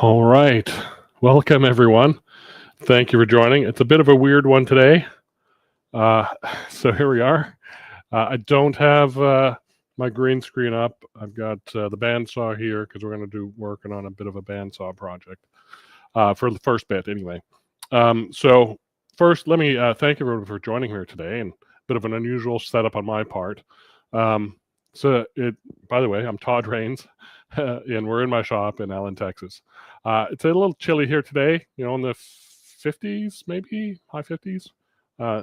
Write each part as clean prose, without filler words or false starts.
All right. Welcome, everyone. Thank you for joining. It's a bit of a weird one today. So here we are. I don't have my green screen up. I've got the bandsaw here because we're going to do working on a bit of a bandsaw project for the first bit anyway. So first, let me thank everyone for joining here today, and a bit of an unusual setup on my part. By the way, I'm Todd Rains, and we're in my shop in Allen, Texas. It's a little chilly here today, in the 50s, maybe high 50s.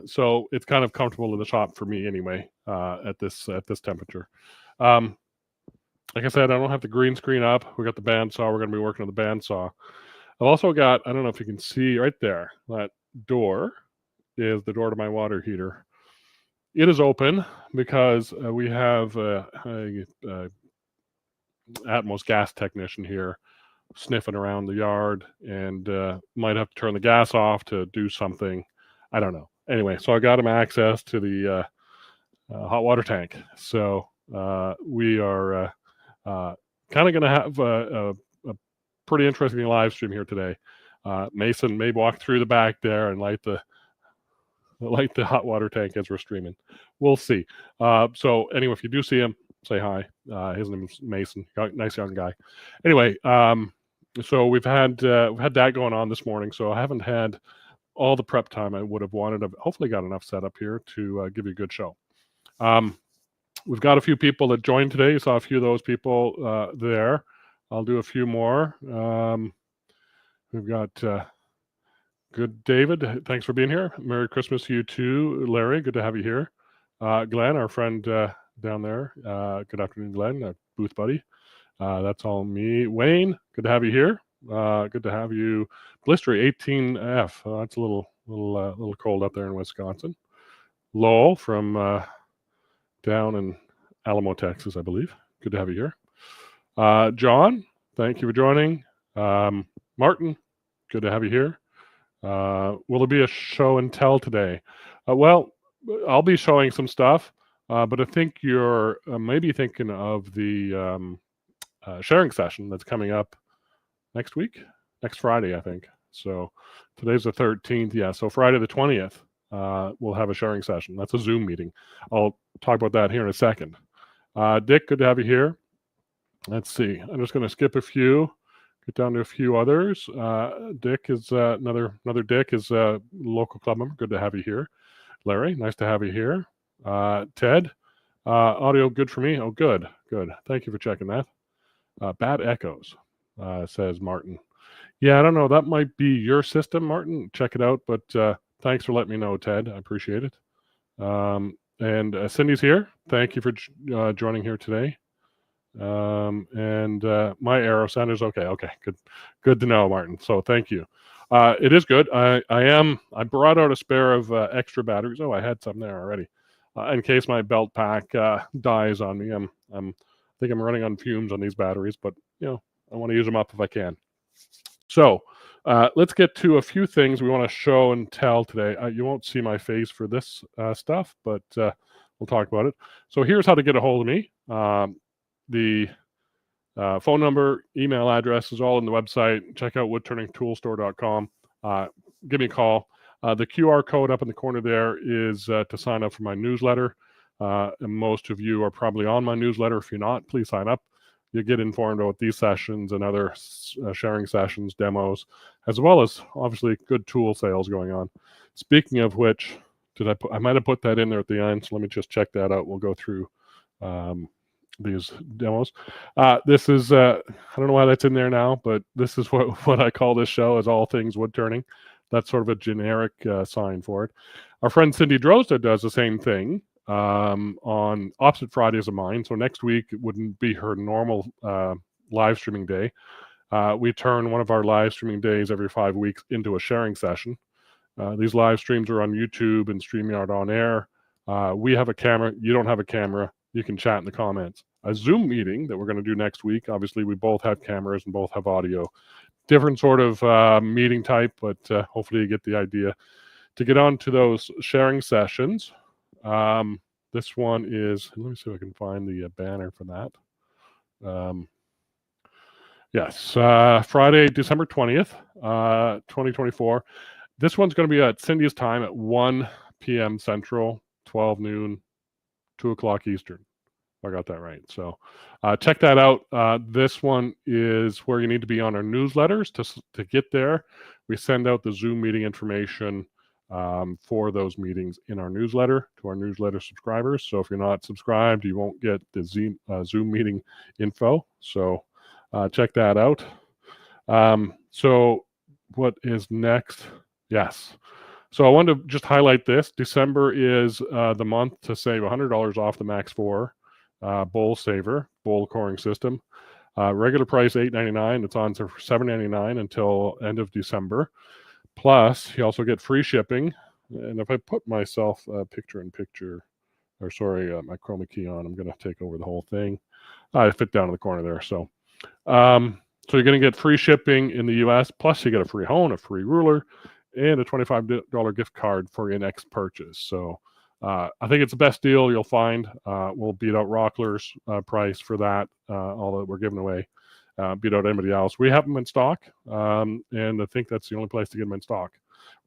So it's kind of comfortable in the shop for me anyway, at this temperature. Like I said, I don't have the green screen up. We got the bandsaw. We're going to be working on the bandsaw. I've also got, I don't know if you can see right there, that door is the door to my water heater. It is open because we have a Atmos gas technician here sniffing around the yard, and might have to turn the gas off to do something. I don't know. Anyway, so I got him access to the hot water tank. So we are kind of going to have a pretty interesting live stream here today. Mason may walk through the back there and light the hot water tank as we're streaming. We'll see. So anyway, if you do see him, say hi. His name is Mason. Nice young guy. Anyway, so we've had that going on this morning. So I haven't had all the prep time I would have wanted. I've hopefully got enough set up here to give you a good show. We've got a few people that joined today. You saw a few of those people there. I'll do a few more. We've got good David. Thanks for being here. Merry Christmas to you too, Larry. Good to have you here. Glenn, our friend down there. Good afternoon, Glenn, booth buddy. That's all me. Wayne, good to have you here. Good to have you. Blistery 18F. That's a little cold up there in Wisconsin. Lowell from down in Alamo, Texas, I believe. Good to have you here. John, thank you for joining. Martin, good to have you here. Will there be a show and tell today? Well, I'll be showing some stuff, but I think you're maybe thinking of the sharing session that's coming up next Friday, I think. So today's the 13th. Yeah, so Friday the 20th, we'll have a sharing session. That's a Zoom meeting. I'll talk about that here in a second. Dick, good to have you here. Let's see. I'm just going to skip a few, get down to a few others. Dick is another Dick is a local club member. Good to have you here. Larry, nice to have you here. Ted, audio good for me. Oh, good. Thank you for checking that. Bad echoes, says Martin. Yeah, I don't know. That might be your system, Martin. Check it out. But thanks for letting me know, Ted. I appreciate it. And Cindy's here. Thank you for joining here today. And my arrow sound is okay. Okay, good to know, Martin. So thank you. It is good. I brought out a spare of extra batteries. Oh, I had some there already. In case my belt pack dies on me. I think I'm running on fumes on these batteries, but I want to use them up if I can. So let's get to a few things we want to show and tell today. You won't see my face for this stuff, but we'll talk about it. So here's how to get a hold of me. The phone number, email address is all on the website. Check out woodturningtoolstore.com. Give me a call. The QR code up in the corner there is to sign up for my newsletter. And most of you are probably on my newsletter. If you're not, please sign up. You get informed about these sessions and other sharing sessions, demos, as well as obviously good tool sales going on. Speaking of which, I might have put that in there at the end, so let me just check that out. We'll go through these demos. This is, I don't know why that's in there now, but this is what I call this show, is all things woodturning. That's sort of a generic sign for it. Our friend Cindy Drozda does the same thing on opposite Fridays of mine. So next week it wouldn't be her normal live streaming day. We turn one of our live streaming days every 5 weeks into a sharing session. These live streams are on YouTube and StreamYard on air. We have a camera. You don't have a camera. You can chat in the comments. A Zoom meeting that we're going to do next week. Obviously, we both have cameras and both have audio. Different sort of meeting type, but hopefully you get the idea. To get on to those sharing sessions, this one is, let me see if I can find the banner for that. Yes, Friday, December 20th, 2024. This one's going to be at Cindy's time at 1 p.m. Central, 12 noon, 2 o'clock Eastern. I got that right. So check that out. This one is where you need to be on our newsletters to get there. We send out the Zoom meeting information for those meetings in our newsletter to our newsletter subscribers. So if you're not subscribed, you won't get the Zoom meeting info. So check that out. So what is next? Yes. So I wanted to just highlight this. December is the month to save $100 off the Max 4 bowl saver, bowl coring system. Regular price $8.99. It's on for $7.99 until end of December. Plus, you also get free shipping. And if I put myself picture-in-picture, or sorry, my chroma key on, I'm going to take over the whole thing. I fit down in the corner there. So you're going to get free shipping in the U.S. Plus, you get a free hone, a free ruler, and a $25 gift card for your next purchase. So I think it's the best deal you'll find. We'll beat out Rockler's price for that, all that we're giving away. Beat out anybody else. We have them in stock, and I think that's the only place to get them in stock.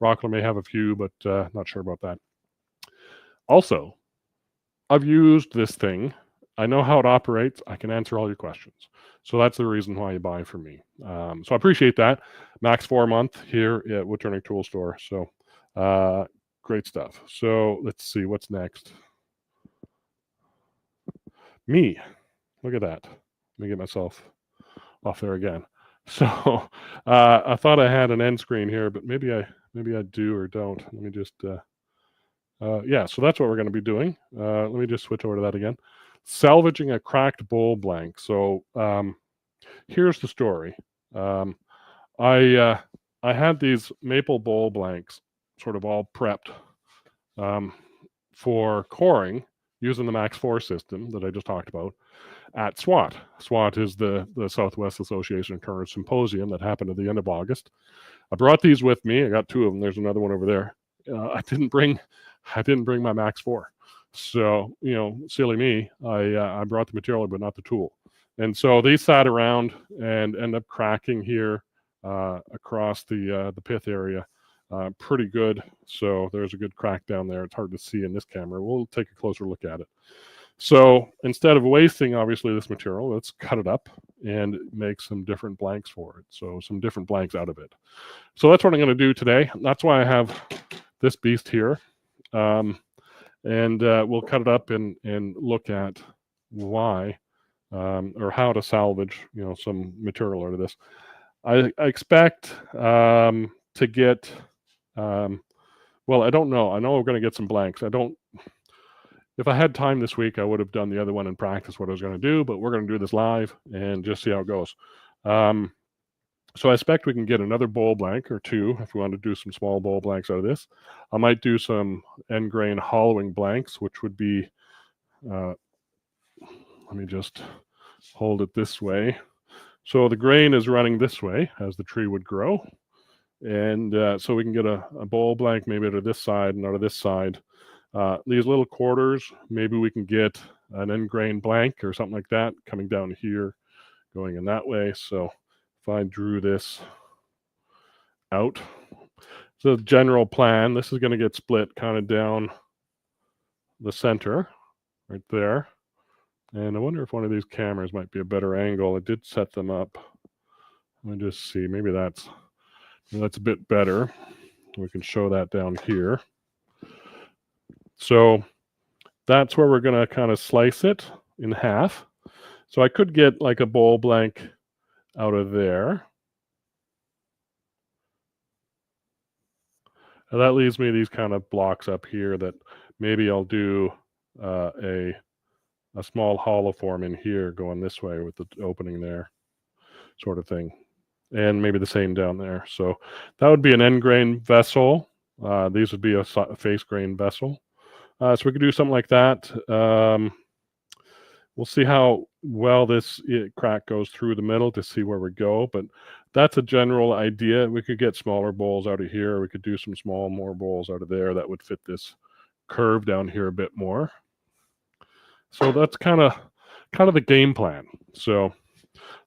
Rockler may have a few, but not sure about that. Also, I've used this thing. I know how it operates. I can answer all your questions. So that's the reason why you buy from me. So I appreciate that. Max 4 a month here at Woodturning Tool Store. So great stuff. So let's see what's next. Me. Look at that. Let me get myself off there again. So I thought I had an end screen here, but maybe I do or don't. Let me just yeah, so that's what we're going to be doing. Let me just switch over to that again. Salvaging a cracked bowl blank. So here's the story. I had these maple bowl blanks sort of all prepped for coring using the Max 4 system that I just talked about at SWAT. SWAT is the Southwest Association of Couriers Symposium that happened at the end of August. I brought these with me. I got 2 of them. There's another one over there. I didn't bring my Max 4. So, silly me, I brought the material, but not the tool. And so these sat around and end up cracking here across the pith area pretty good. So there's a good crack down there. It's hard to see in this camera. We'll take a closer look at it. So instead of wasting, obviously, this material, let's cut it up and make some different blanks for it. So some different blanks out of it. So that's what I'm going to do today. That's why I have this beast here. And we'll cut it up and look at why or how to salvage, some material out of this. I expect to get, well, I don't know. I know we're going to get some blanks. If I had time this week, I would have done the other one in practice, what I was going to do, but we're going to do this live and just see how it goes. So I expect we can get another bowl blank or 2 if we want to do some small bowl blanks out of this. I might do some end grain hollowing blanks, which would be, let me just hold it this way. So the grain is running this way as the tree would grow. And so we can get a bowl blank maybe out of this side and out of this side. These little quarters, maybe we can get an end grain blank or something like that coming down here, going in that way. So if I drew this out, so the general plan, this is going to get split kind of down the center. right there. And I wonder if one of these cameras might be a better angle. I did set them up. Let me just see. Maybe that's a bit better. We can show that down here. So that's where we're going to kind of slice it in half. So I could get like a bowl blank out of there. And that leaves me these kind of blocks up here that maybe I'll do a small hollow form in here going this way with the opening there, sort of thing. And maybe the same down there. So that would be an end grain vessel. These would be a face grain vessel. So we could do something like that. We'll see how well this crack goes through the middle to see where we go, but that's a general idea. We could get smaller bowls out of here. We could do some more bowls out of there that would fit this curve down here a bit more. So that's kind of the game plan. So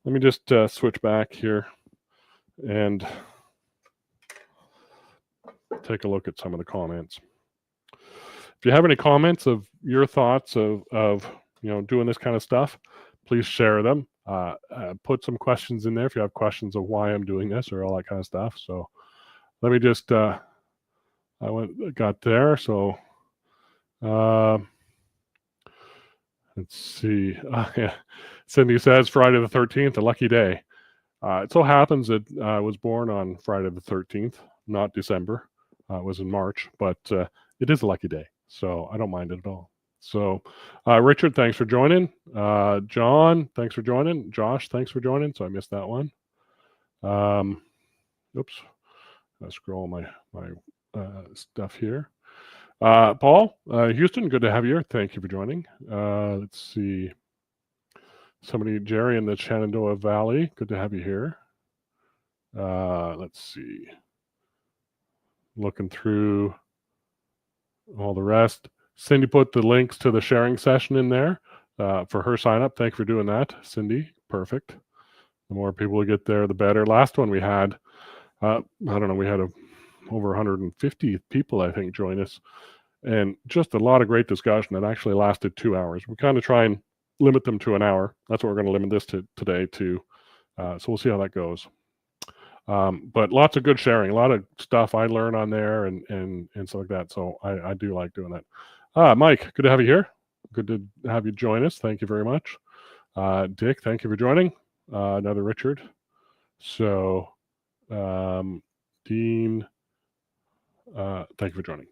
let me just switch back here and take a look at some of the comments. If you have any comments of your thoughts of doing this kind of stuff, please share them. Put some questions in there if you have questions of why I'm doing this or all that kind of stuff. So let me just got there. So let's see. Yeah. Cindy says Friday the 13th, a lucky day. It so happens that I was born on Friday the 13th, not December. It was in March, but it is a lucky day, so I don't mind it at all. So, Richard, thanks for joining. John, thanks for joining. Josh, thanks for joining. So I missed that one. Oops, I scroll my stuff here. Paul, Houston, good to have you here. Thank you for joining. Let's see. Jerry in the Shenandoah Valley, good to have you here. Let's see. Looking through all the rest. Cindy put the links to the sharing session in there for her sign up. Thank you for doing that, Cindy. Perfect. The more people we get there, the better. Last one we had, I don't know, we had over 150 people, I think, join us. And just a lot of great discussion that actually lasted 2 hours. We kind of try and limit them to an hour. That's what we're going to limit this to today too. So we'll see how that goes. But lots of good sharing, a lot of stuff I learn on there and stuff like that. So I do like doing that. Mike, good to have you here. Good to have you join us. Thank you very much. Dick, thank you for joining. Another Richard. So Dean, thank you for joining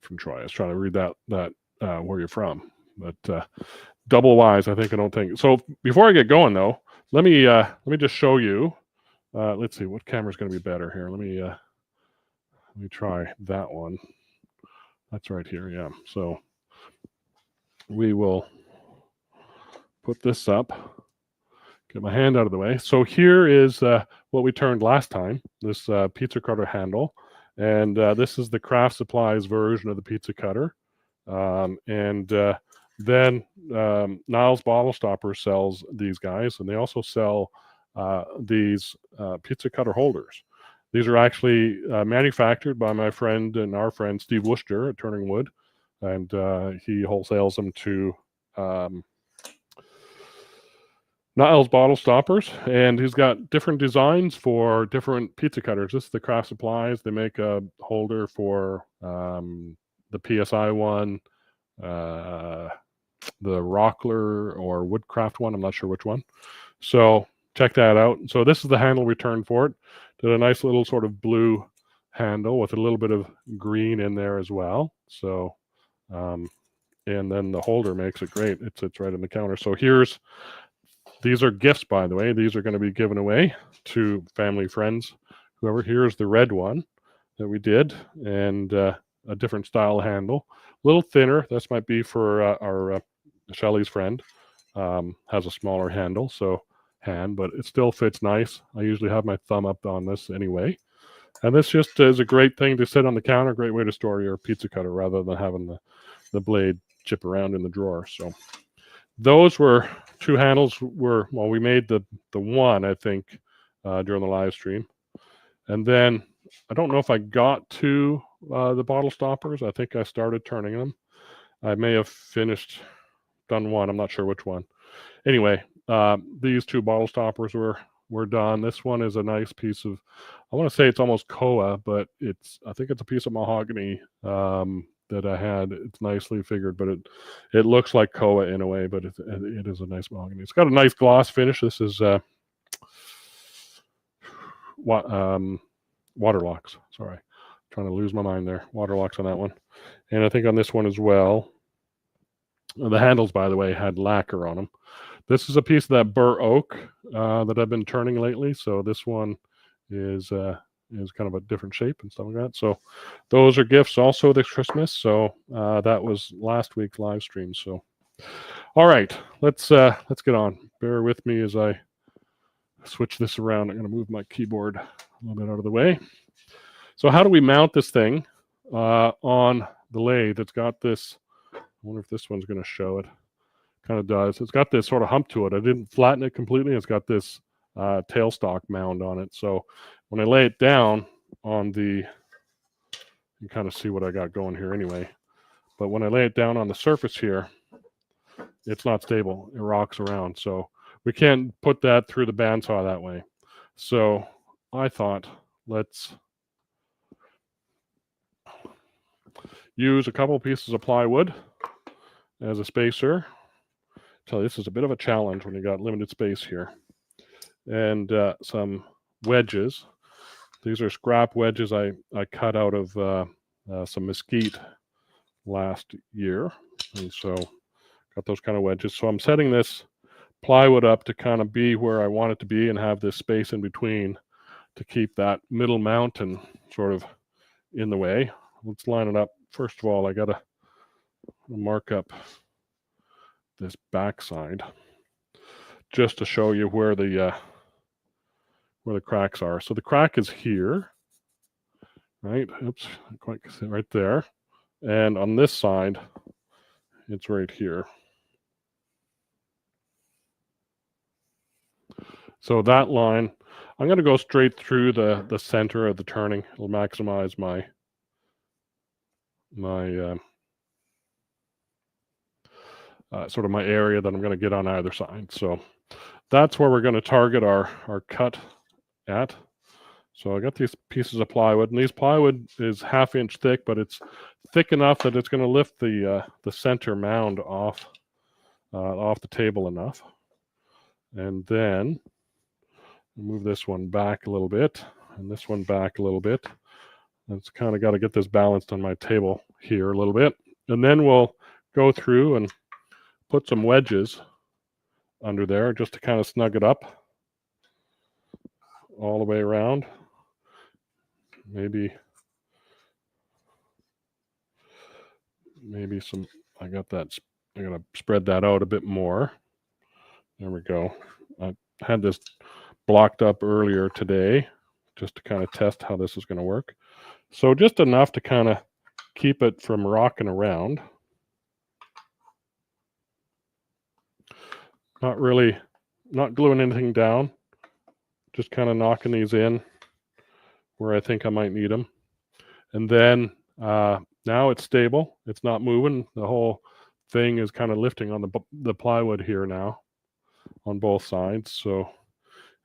from Troy. I was trying to read that where you're from, but double Y's, I don't think. So before I get going though, let me just show you. Let's see what camera is going to be better here. Let me try that one. That's right here. Yeah. So we will put this up. Get my hand out of the way. So here is what we turned last time. This pizza cutter handle, and this is the Craft Supplies version of the pizza cutter. Then Niles Bottle Stopper sells these guys, and they also sell these pizza cutter holders. These are actually manufactured by my friend and our friend Steve Worcester at Turning Wood, and he wholesales them to Niles Bottle Stoppers, and he's got different designs for different pizza cutters. This is the Craft Supplies. They make a holder for the PSI one, the Rockler or Woodcraft one. I'm not sure which one. So check that out. So this is the handle we turned for it. Did a nice little sort of blue handle with a little bit of green in there as well. So, and then the holder makes it great. It sits right in the counter. So these are gifts, by the way. These are going to be given away to family, friends, whoever. Here's the red one that we did, and a different style handle. A little thinner. This might be for our Shelly's friend. Has a smaller handle, but it still fits nice. I usually have my thumb up on this anyway. And this just is a great thing to sit on the counter, great way to store your pizza cutter rather than having the blade chip around in the drawer. So those were two handles. We made the one, I think, during the live stream. And then I don't know if I got to the bottle stoppers. I think I started turning them. I may have finished done one. I'm not sure which one. Anyway, these two bottle stoppers were done. This one is a nice piece of, I want to say it's almost koa, but I think it's a piece of mahogany that I had. It's nicely figured, but it looks like koa in a way, but it is a nice mahogany. It's got a nice gloss finish. This is Waterlocks. Sorry, trying to lose my mind there. Waterlocks on that one, and I think on this one as well. The handles, by the way, had lacquer on them. This is a piece of that bur oak that I've been turning lately. So this one is kind of a different shape and stuff like that. So those are gifts also this Christmas. So that was last week's live stream. So all right, let's get on. Bear with me as I switch this around. I'm going to move my keyboard a little bit out of the way. So how do we mount this thing on the lathe? It's got this. I wonder if this one's going to show it. Kind of does. It's got this sort of hump to it. I didn't flatten it completely. It's got this tailstock mound on it. So when I lay it down on the, you kind of see what I got going here anyway. But when I lay it down on the surface here, it's not stable. It rocks around. So we can't put that through the bandsaw that way. So I thought, let's use a couple pieces of plywood as a spacer. So this is a bit of a challenge when you got limited space here. And some wedges. These are scrap wedges I cut out of some mesquite last year. And so got those kind of wedges. So I'm setting this plywood up to kind of be where I want it to be and have this space in between to keep that middle mountain sort of in the way. Let's line it up. First of all, I got to mark up this backside just to show you where the cracks are. So the crack is here, right? Oops, not quite right there. And on this side, it's right here. So that line, I'm going to go straight through the center of the turning. It'll maximize my sort of my area that I'm going to get on either side. So that's where we're going to target our cut at. So I got these pieces of plywood, and these plywood is 1/2 inch thick, but it's thick enough that it's going to lift the center mound off the table enough. And then move this one back a little bit, and this one back a little bit. It's kind of got to get this balanced on my table here a little bit. And then we'll go through and put some wedges under there just to kind of snug it up all the way around. Maybe some, I got to spread that out a bit more. There we go. I had this blocked up earlier today just to kind of test how this is going to work. So just enough to kind of keep it from rocking around. Not gluing anything down, just kind of knocking these in where I think I might need them. And then now it's stable. It's not moving. The whole thing is kind of lifting on the plywood here now on both sides. So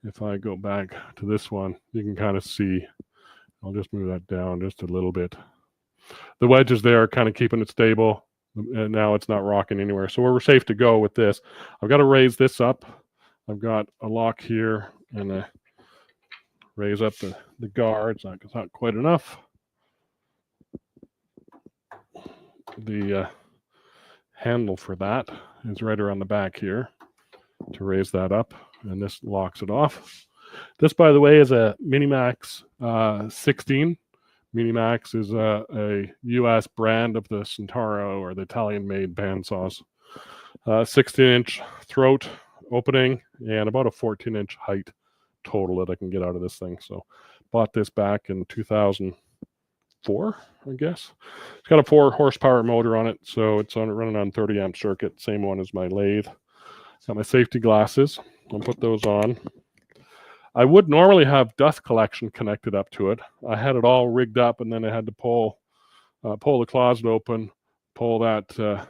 if I go back to this one, you can kind of see, I'll just move that down just a little bit. The wedges there are kind of keeping it stable, and now it's not rocking anywhere. So we're safe to go with this. I've got to raise this up. I've got a lock here, and raise up the guards. It's not quite enough. The handle for that is right around the back here to raise that up, and this locks it off. This, by the way, is a Minimax 16. Minimax is a US brand of the Centauro, or the Italian-made bandsaws. 16-inch throat opening and about a 14-inch height total that I can get out of this thing. So bought this back in 2004, I guess. It's got a 4-horsepower motor on it, so it's running on 30-amp circuit, same one as my lathe. Got my safety glasses. I'll put those on. I would normally have dust collection connected up to it. I had it all rigged up, and then I had to pull the closet open, pull that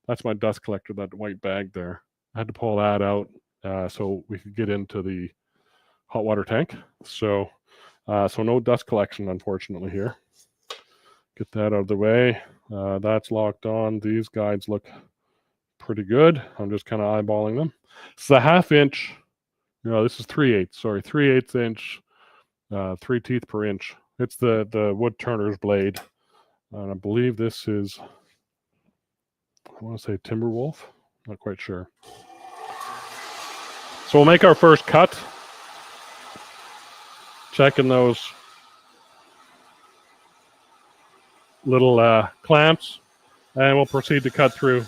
That's my dust collector, that white bag there. I had to pull that out so we could get into the hot water tank. So no dust collection, unfortunately, here. Get that out of the way. That's locked on. These guides look pretty good. I'm just kind of eyeballing them. It's a 1/2 inch. No, this is 3/8. Sorry, 3/8 inch, 3 teeth per inch. It's the Woodturner's blade, and I believe this is, I want to say Timberwolf. Not quite sure. So we'll make our first cut. Checking those little clamps, and we'll proceed to cut through.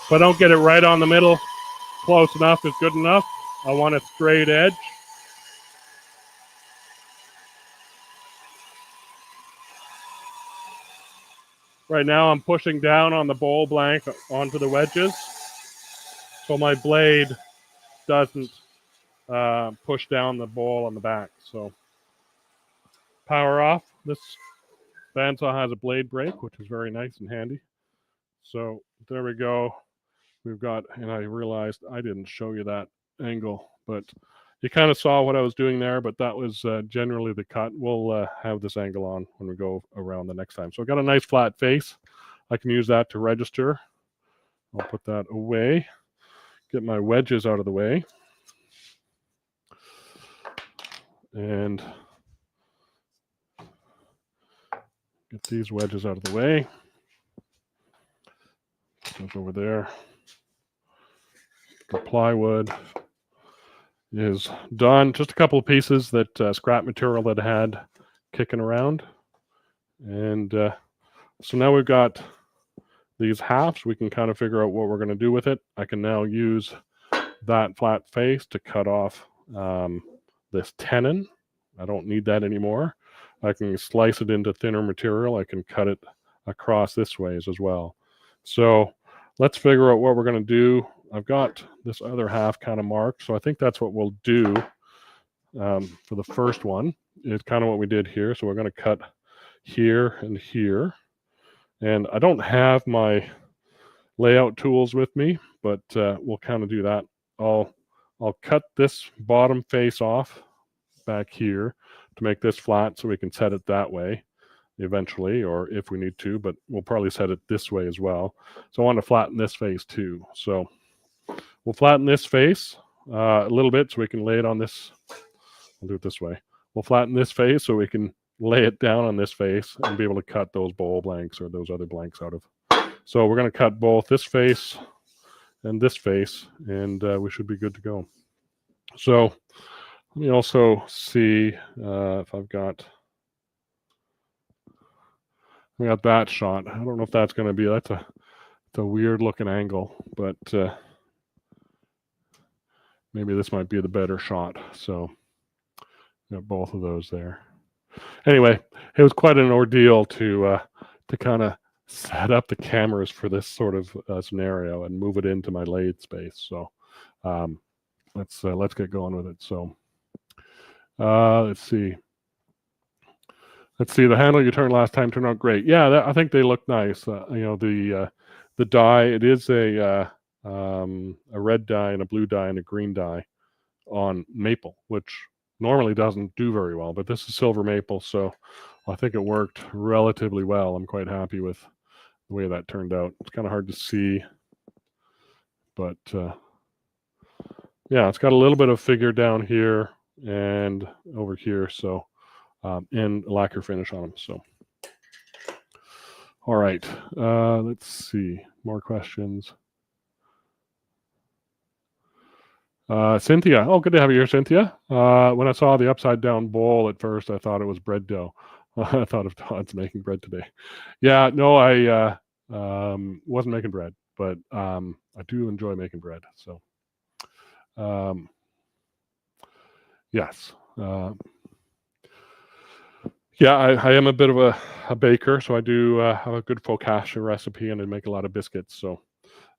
If I don't get it right on the middle, close enough is good enough. I want a straight edge. Right now I'm pushing down on the bowl blank onto the wedges, so my blade doesn't push down the bowl on the back. So power off. This bandsaw has a blade brake, which is very nice and handy. So there we go. We've got, and I realized I didn't show you that angle, but you kind of saw what I was doing there, but that was generally the cut. We'll have this angle on when we go around the next time. So I've got a nice flat face. I can use that to register. I'll put that away. Get my wedges out of the way. And get these wedges out of the way. Goes over there. The plywood is done. Just a couple of pieces that scrap material that I had kicking around. And so now we've got these halves. We can kind of figure out what we're going to do with it. I can now use that flat face to cut off this tenon. I don't need that anymore. I can slice it into thinner material. I can cut it across this ways as well. So let's figure out what we're going to do. I've got this other half kind of marked, so I think that's what we'll do for the first one. It's kind of what we did here. So we're going to cut here and here. And I don't have my layout tools with me, but we'll kind of do that. I'll cut this bottom face off back here to make this flat so we can set it that way eventually, or if we need to, but we'll probably set it this way as well. So I want to flatten this face too. So we'll flatten this face a little bit so we can lay it on this. I'll do it this way. We'll flatten this face so we can lay it down on this face and be able to cut those bowl blanks or those other blanks out of. So we're going to cut both this face and this face, and we should be good to go. So let me also see if I've got that shot. I don't know if that's going to be, that's a weird looking angle, but maybe this might be the better shot. So got both of those there. Anyway, it was quite an ordeal to kind of set up the cameras for this sort of scenario and move it into my lathe space. So let's get going with it. So let's see. The handle you turned last time turned out great. Yeah, I think they look nice. The dye, it is a red dye and a blue dye and a green dye on maple, which normally doesn't do very well, but this is silver maple, so I think it worked relatively well. I'm quite happy with the way that turned out. It's kind of hard to see, but yeah, it's got a little bit of figure down here and over here, so and lacquer finish on them. So all right, let's see more questions. Cynthia, oh, good to have you here, Cynthia. When I saw the upside down bowl at first, I thought it was bread dough. I thought of Todd's making bread today. Yeah, no, I wasn't making bread, but I do enjoy making bread. So yes. Yeah, I am a bit of a baker, so I do have a good focaccia recipe, and I make a lot of biscuits. So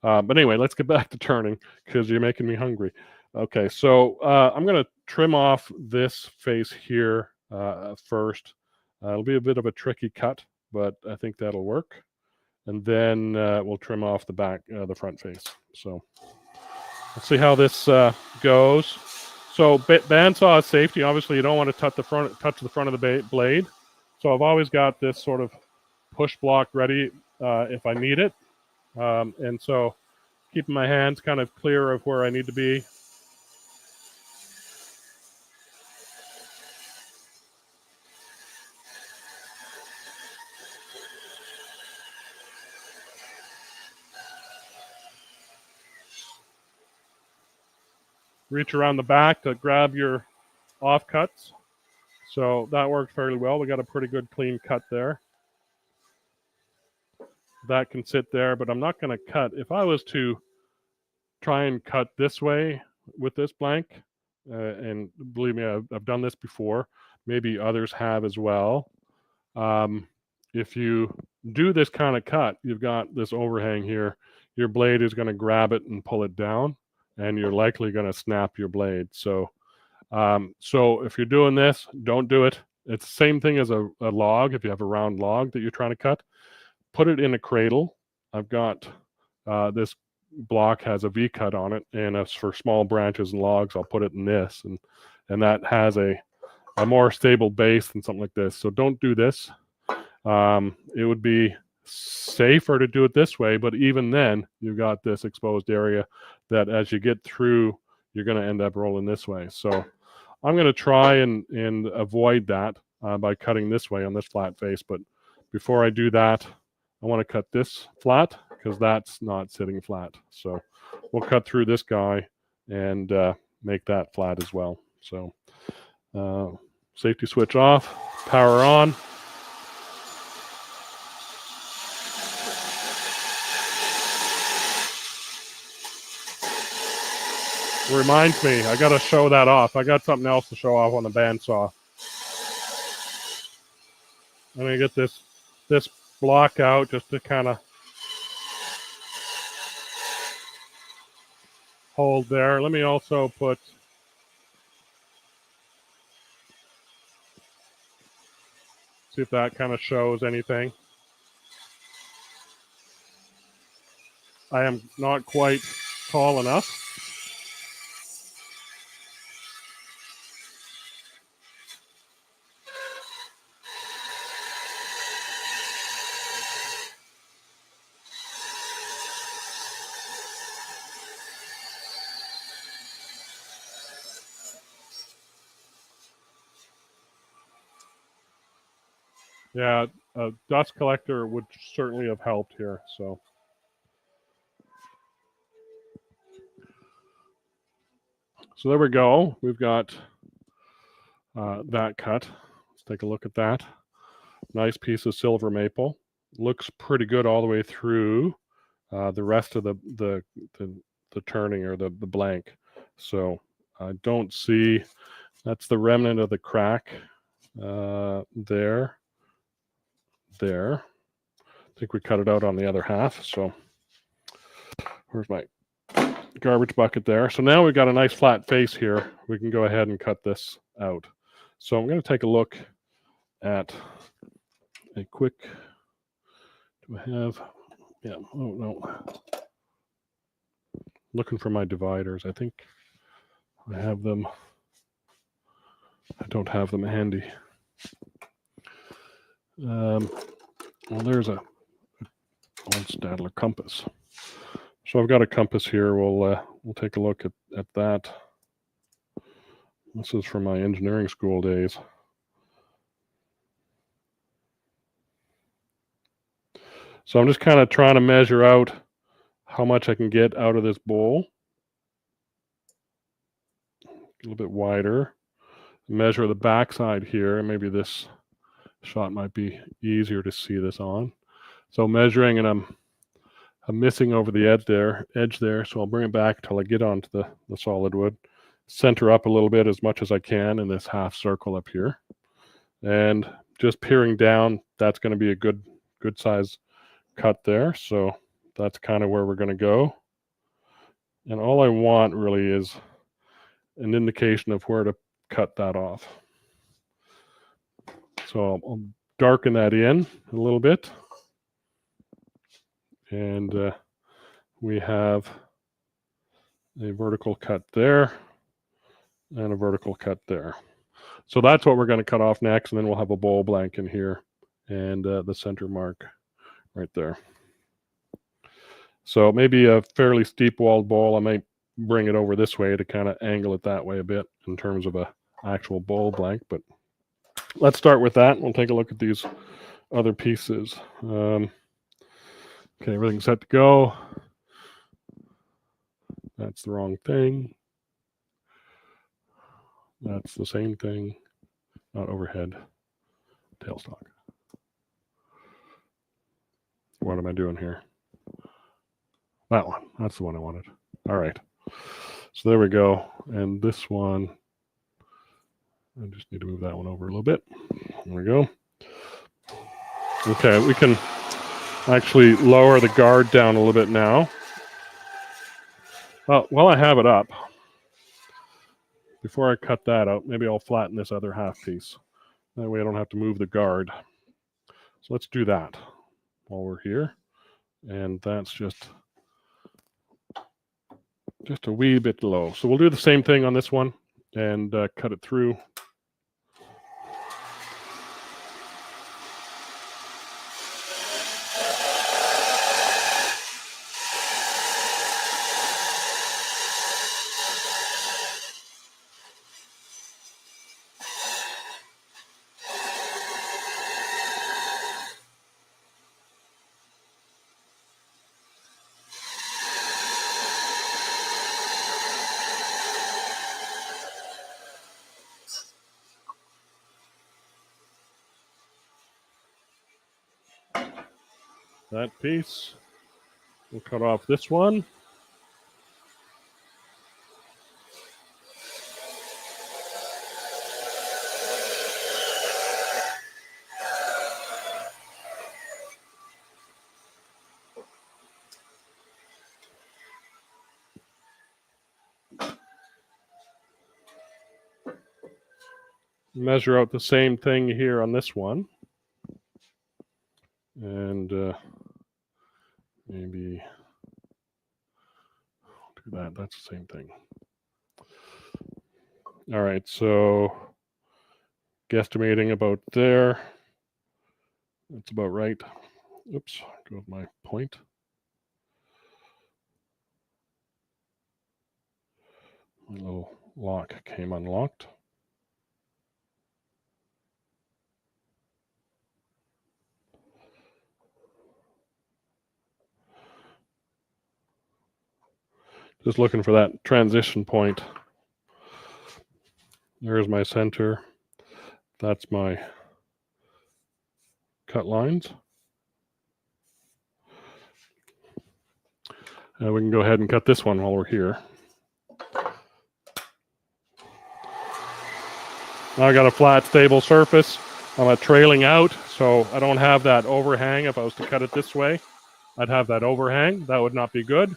But anyway, let's get back to turning because you're making me hungry. Okay, so I'm going to trim off this face here first. It'll be a bit of a tricky cut, but I think that'll work. And then we'll trim off the back, the front face. So let's see how this goes. So bandsaw is safety. Obviously, you don't want to touch the front of the blade. So I've always got this sort of push block ready if I need it. And so keeping my hands kind of clear of where I need to be. Reach around the back to grab your offcuts. So that worked fairly well. We got a pretty good clean cut there. That can sit there, but I'm not going to cut. If I was to try and cut this way with this blank, and believe me, I've done this before. Maybe others have as well. If you do this kind of cut, you've got this overhang here. Your blade is going to grab it and pull it down, and you're likely going to snap your blade. So if you're doing this, don't do it. It's the same thing as a log. If you have a round log that you're trying to cut, put it in a cradle. I've got this block has a V-cut on it, and as for small branches and logs, I'll put it in this, and that has a more stable base than something like this. So don't do this. It would be safer to do it this way, but even then, you've got this exposed area that as you get through, you're going to end up rolling this way. So I'm going to try and avoid that by cutting this way on this flat face. But before I do that, I want to cut this flat because that's not sitting flat. So we'll cut through this guy and make that flat as well. So safety switch off, power on. Reminds me, I got to show that off. I got something else to show off on the bandsaw. I'm going to get this block out just to kind of hold there. Let me also put see if that kind of shows anything. I am not quite tall enough. Yeah, a dust collector would certainly have helped here. So there we go. We've got that cut. Let's take a look at that. Nice piece of silver maple. Looks pretty good all the way through the rest of the turning or the blank. So I don't see, that's the remnant of the crack there. I think we cut it out on the other half. So where's my garbage bucket there? So now we've got a nice flat face here. We can go ahead and cut this out. So I'm going to take a look at a quick, do I have, yeah, oh no. Looking for my dividers. I think I have them. I don't have them handy. Well, there's a old Stadler compass. So I've got a compass here. We'll take a look at that. This is from my engineering school days. So I'm just kind of trying to measure out how much I can get out of this bowl. A little bit wider. Measure the backside here, and maybe this shot might be easier to see this on. So measuring, and I'm missing over the edge there, so I'll bring it back till I get onto the solid wood. Center up a little bit as much as I can in this half circle up here. And just peering down, that's going to be a good size cut there. So That's kind of where we're going to go. And all I want really is an indication of where to cut that off. So I'll darken that in a little bit. And we have a vertical cut there and a vertical cut there. So that's what we're going to cut off next, and then we'll have a bowl blank in here and the center mark right there. So maybe a fairly steep walled bowl. I might bring it over this way to kind of angle it that way a bit in terms of a actual bowl blank, but let's start with that. We'll take a look at these other pieces. Okay, everything's set to go. That's the wrong thing. That's the same thing. Not overhead. Tailstock. What am I doing here? That one. That's the one I wanted. All right. So there we go. And this one, I just need to move that one over a little bit. There we go. Okay, we can actually lower the guard down a little bit now. Well, while I have it up, before I cut that out, maybe I'll flatten this other half piece. That way I don't have to move the guard. So let's do that while we're here. And that's just a wee bit low. So we'll do the same thing on this one and cut it through. That piece. We'll cut off this one. Measure out the same thing here on this one. And maybe do that. That's the same thing. All right, so guesstimating about there. That's about right. Oops, go with my point. My little lock came unlocked. Just looking for that transition point. There's my center. That's my cut lines. And we can go ahead and cut this one while we're here. Now I got a flat, stable surface. I'm trailing out, so I don't have that overhang. If I was to cut it this way, I'd have that overhang. That would not be good.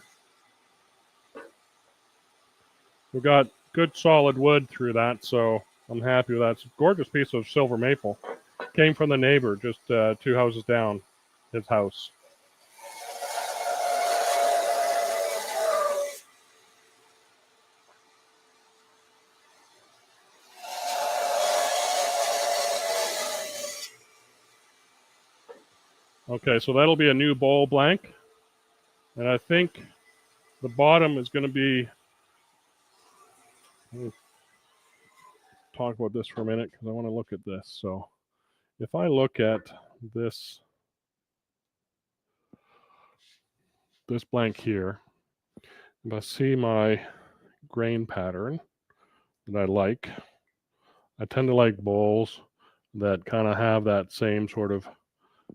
We've got good solid wood through that, so I'm happy with that. It's a gorgeous piece of silver maple. Came from the neighbor just 2 houses down, his house. Okay, so that'll be a new bowl blank. And I think the bottom is going to be, talk about this for a minute because I want to look at this. So if I look at this blank here, if I see my grain pattern that I like, I tend to like bowls that kind of have that same sort of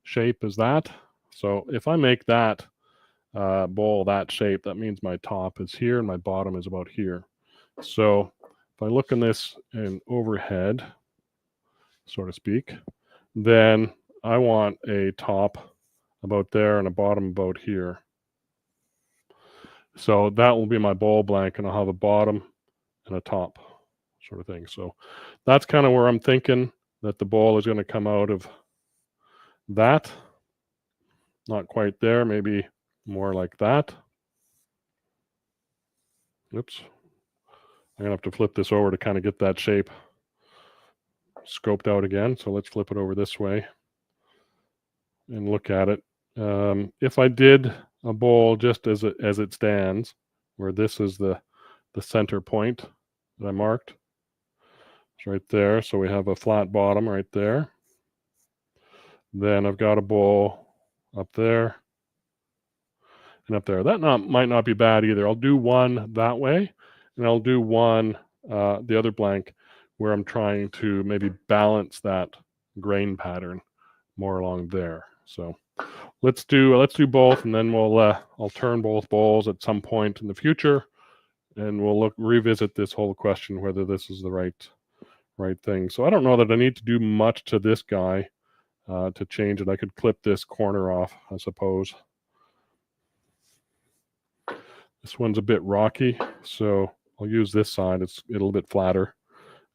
shape as that. So if I make that bowl that shape, that means my top is here and my bottom is about here. So if I look in this in overhead, so to speak, then I want a top about there and a bottom about here. So that will be my bowl blank, and I'll have a bottom and a top sort of thing. So that's kind of where I'm thinking that the bowl is going to come out of that. Not quite there, maybe more like that. Oops. I'm going to have to flip this over to kind of get that shape scoped out again. So let's flip it over this way and look at it. If I did a bowl just as it stands, where this is the center point that I marked, it's right there. So we have a flat bottom right there. Then I've got a bowl up there and up there. That might not be bad either. I'll do one that way, and I'll do one the other blank where I'm trying to maybe balance that grain pattern more along there. So let's do both, and then I'll turn both bowls at some point in the future, and we'll revisit this whole question whether this is the right thing. So I don't know that I need to do much to this guy to change it. I could clip this corner off, I suppose. This one's a bit rocky, so I'll use this side. It's a little bit flatter,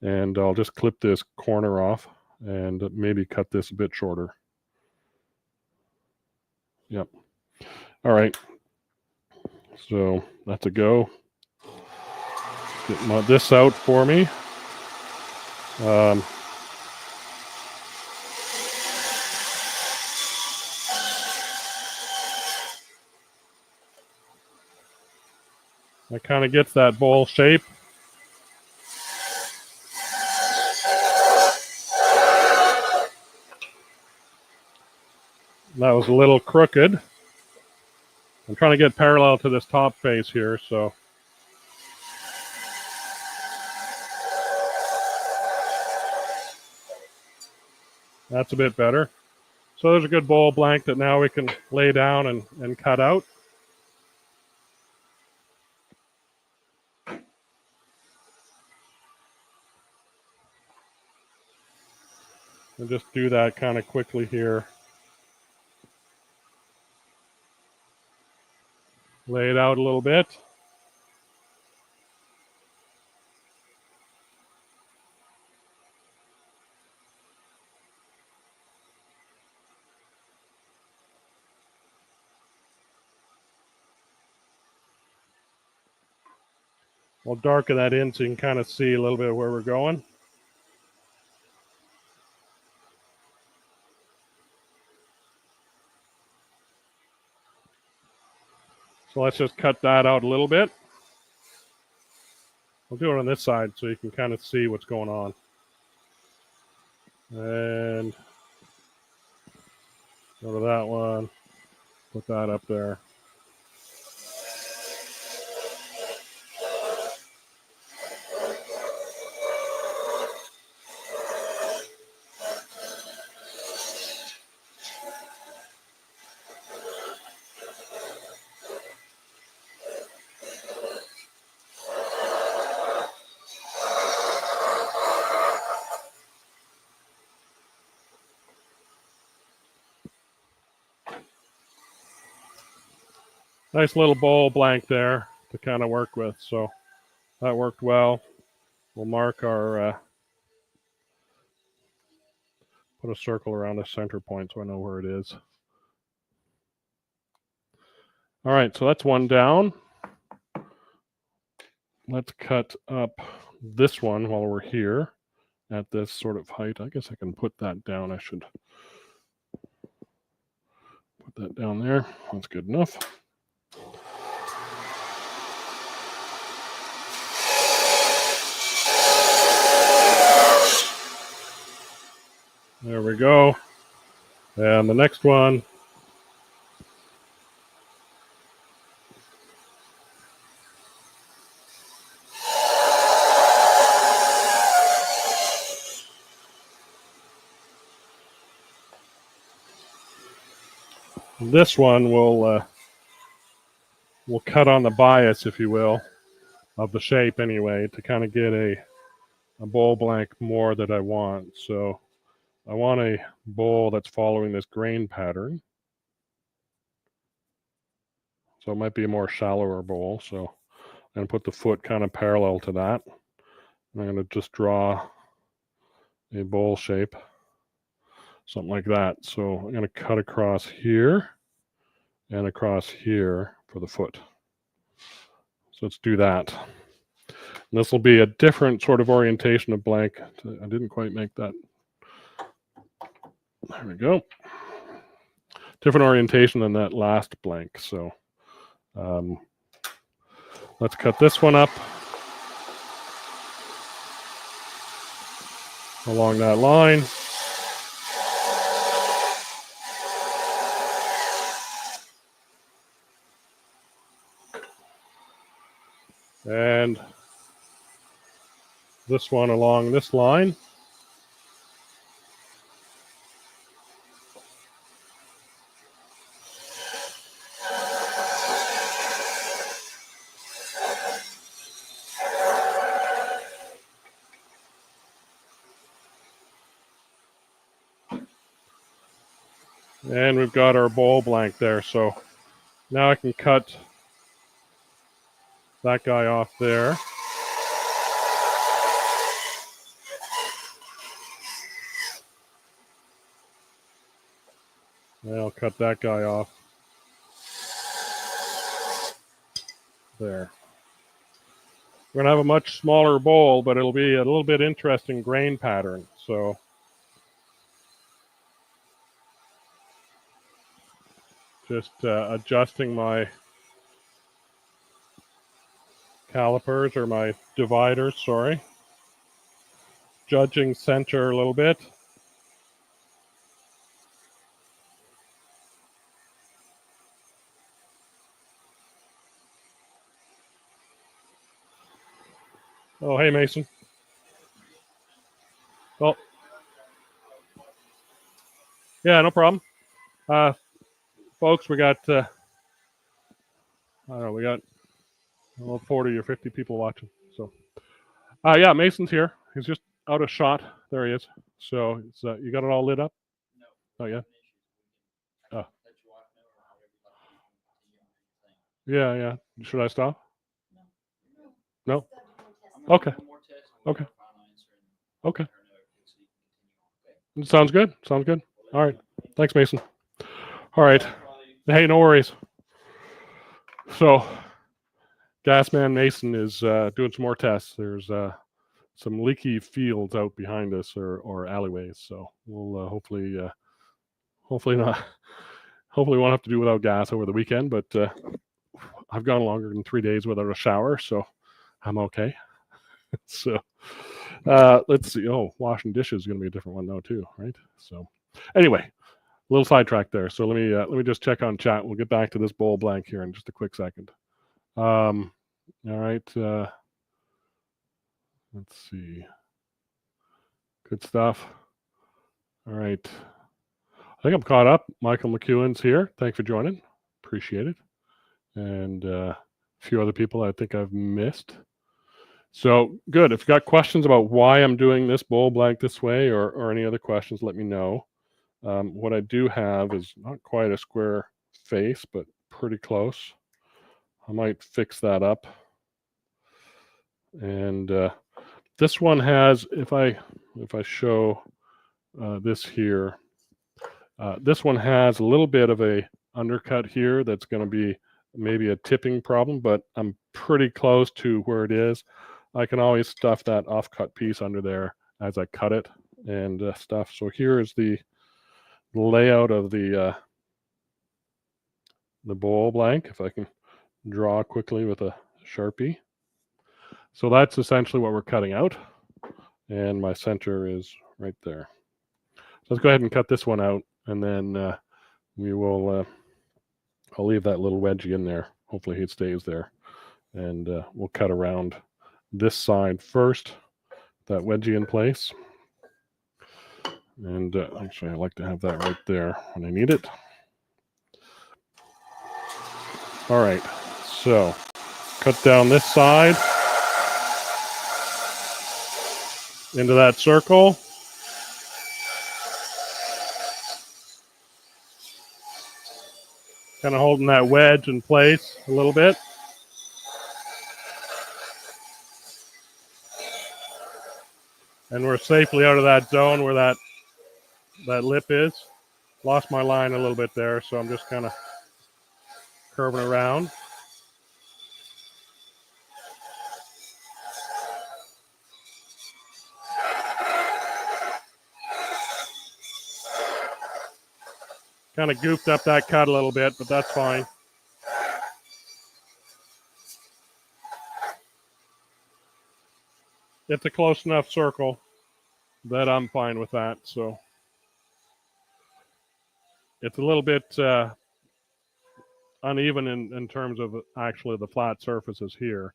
and I'll just clip this corner off and maybe cut this a bit shorter. Yep. All right. So that's a go. Get this out for me. That kind of gets that bowl shape. That was a little crooked. I'm trying to get parallel to this top face here, so. That's a bit better. So there's a good bowl blank that now we can lay down and cut out. And just do that kind of quickly here. Lay it out a little bit. We'll darken that in so you can kind of see a little bit of where we're going. So let's just cut that out a little bit. I'll do it on this side so you can kind of see what's going on. And go to that one, put that up there. Nice little bowl blank there to kind of work with. So that worked well. We'll mark our, put a circle around the center point so I know where it is. All right, so that's one down. Let's cut up this one while we're here at this sort of height. I guess I can put that down. I should put that down there. That's good enough. There we go. And the next one. This one will cut on the bias, if you will, of the shape anyway, to kind of get a bowl blank more that I want. So I want a bowl that's following this grain pattern. So it might be a more shallower bowl. So I'm going to put the foot kind of parallel to that. I'm going to just draw a bowl shape, something like that. So I'm going to cut across here and across here for the foot. So let's do that. And this will be a different sort of orientation of blank. I didn't quite make that. There we go. Different orientation than that last blank. So let's cut this one up along that line. And this one along this line. And we've got our bowl blank there. So now I can cut that guy off there. And I'll cut that guy off there. We're going to have a much smaller bowl, but it'll be a little bit interesting grain pattern. So just adjusting my calipers or my dividers, sorry. Judging center a little bit. Oh, hey, Mason. Oh, yeah, no problem. Folks, we got, I don't know, we got 40 or 50 people watching. So, yeah, Mason's here. He's just out of shot. There he is. So, it's, you got it all lit up? No. Not yet? Oh. Yeah. Should I stop? No? Okay. Sounds good. All right. Thanks, Mason. All right. Hey, no worries. So, Gasman Mason is doing some more tests. There's some leaky fields out behind us or alleyways. So we'll hopefully not. Hopefully, we won't have to do without gas over the weekend. But I've gone longer than 3 days without a shower, so I'm okay. So let's see. Oh, washing dishes is going to be a different one now too, right? So anyway, a little sidetrack there. So let me just check on chat. We'll get back to this bowl blank here in just a quick second. All right. Let's see. Good stuff. All right. I think I'm caught up. Michael McEwen's here. Thanks for joining. Appreciate it. And a few other people I think I've missed. So good. If you've got questions about why I'm doing this bowl blank this way or any other questions, let me know. What I do have is not quite a square face, but pretty close. I might fix that up. And this one has, if I show this here, this one has a little bit of a undercut here that's going to be maybe a tipping problem, but I'm pretty close to where it is. I can always stuff that offcut piece under there as I cut it and stuff. So here is the layout of the bowl blank, if I can draw quickly with a Sharpie. So that's essentially what we're cutting out. And my center is right there. So let's go ahead and cut this one out. And then we will, I'll leave that little wedgie in there. Hopefully it stays there. And we'll cut around this side first, that wedgie in place. And actually, I like to have that right there when I need it. All right, so cut down this side into that circle. Kind of holding that wedge in place a little bit. And we're safely out of that zone where that lip is. Lost my line a little bit there, so I'm just kind of curving around. Kind of goofed up that cut a little bit, but that's fine. It's a close enough circle that I'm fine with that. So it's a little bit uneven in terms of actually the flat surfaces here,